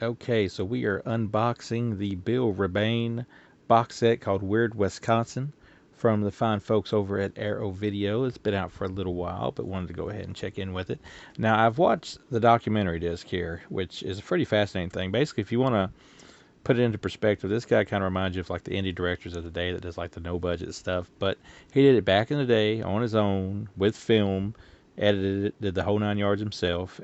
Okay, so we are unboxing the Bill Rebane box set called Weird Wisconsin from the fine folks over at Arrow Video. It's been out for a little while, but wanted to go ahead and check in with it. Now, I've watched the documentary disc here, which is a pretty fascinating thing. Basically, if you want to put it into perspective, this guy kind of reminds you of like the indie directors of the day that does like the no budget stuff, but he did it back in the day on his own with film, edited it, did the whole 9 yards himself.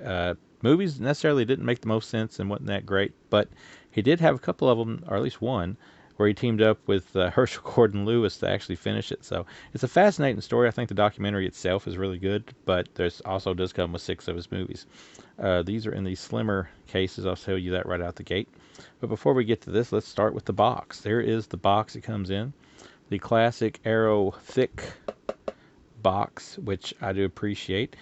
Movies necessarily didn't make the most sense and wasn't that great, but he did have a couple of them, or at least one, where he teamed up with Herschel Gordon Lewis to actually finish it. So it's a fascinating story. I think the documentary itself is really good, but there's also does come with 6 of his movies. These are in these slimmer cases. I'll tell you that right out the gate. But before we get to this, let's start with the box. There is the box it comes in. The classic Arrow thick box, which I do appreciate.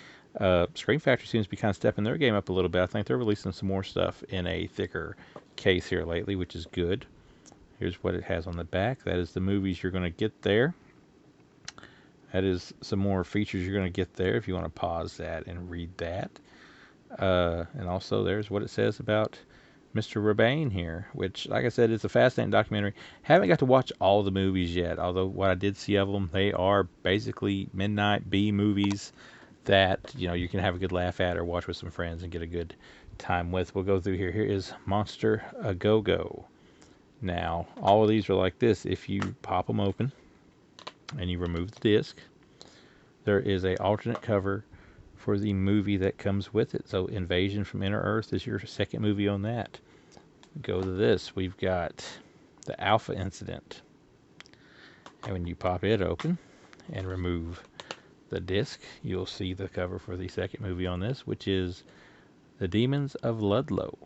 Screen Factory seems to be kind of stepping their game up a little bit. I think they're releasing some more stuff in a thicker case here lately, which is good. Here's what it has on the back. That is the movies you're going to get there. That is some more features you're going to get there if you want to pause that and read that. And also there's what it says about Mr. Rebane here, which, like I said, is a fascinating documentary. Haven't got to watch all the movies yet, although what I did see of them, they are basically midnight B movies that, you know, you can have a good laugh at or watch with some friends and get a good time with. We'll go through here. Here is Monster A Go-Go. Now, all of these are like this. If you pop them open and you remove the disc, there is a alternate cover for the movie that comes with it. So Invasion from Inner Earth is your second movie on that. Go to this. We've got the Alpha Incident. And when you pop it open and remove the disc, you'll see the cover for the second movie on this, which is The Demons of Ludlow.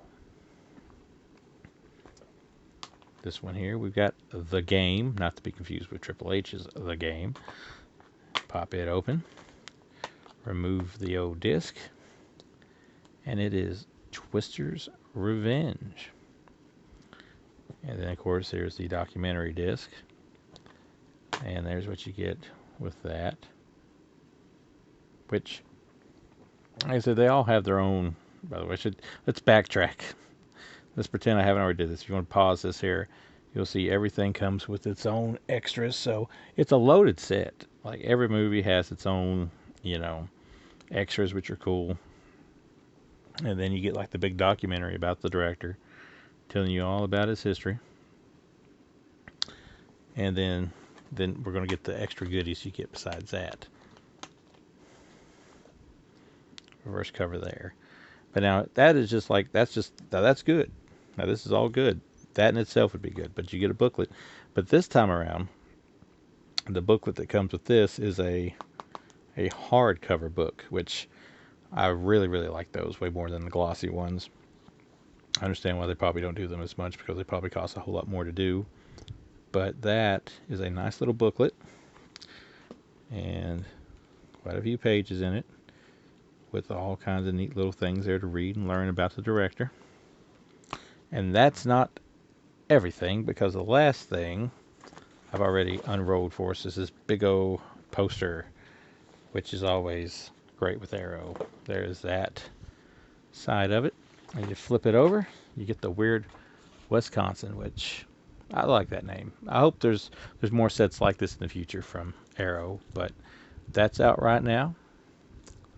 This one here, we've got The Game, not to be confused with Triple H's The Game. Pop it open, remove the old disc, and it is Twister's Revenge. And then, of course, there's the documentary disc, and there's what you get with that. Which, like I said, they all have their own. By the way, let's backtrack. Let's pretend I haven't already did this. If you want to pause this here, you'll see everything comes with its own extras. So it's a loaded set. Like every movie has its own, you know, extras, which are cool. And then you get like the big documentary about the director, telling you all about his history. And then we're going to get the extra goodies you get besides that. Reverse cover there. But now that is just like, that's good. Now this is all good. That in itself would be good, but you get a booklet. But this time around, the booklet that comes with this is a hardcover book, which I really, really like those way more than the glossy ones. I understand why they probably don't do them as much, because they probably cost a whole lot more to do. But that is a nice little booklet, and quite a few pages in it, with all kinds of neat little things there to read and learn about the director. And that's not everything, because the last thing I've already unrolled for us is this big old poster, which is always great with Arrow. There's that side of it. And you flip it over, you get the Weird Wisconsin, which I like that name. I hope there's more sets like this in the future from Arrow, but that's out right now.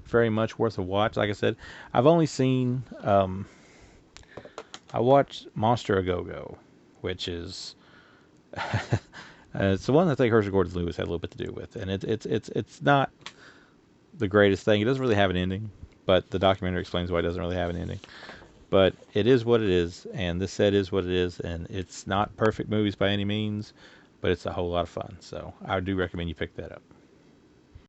Very much worth a watch. Like I said, I've only seen I watched Monster A Go-Go, which is it's the one that I think Herschel Gordon Lewis had a little bit to do with, and it's not the greatest thing. It doesn't really have an ending, but the documentary explains why it doesn't really have an ending. But it is what it is, and this set is what it is, and it's not perfect movies by any means, but it's a whole lot of fun. So I do recommend you pick that up.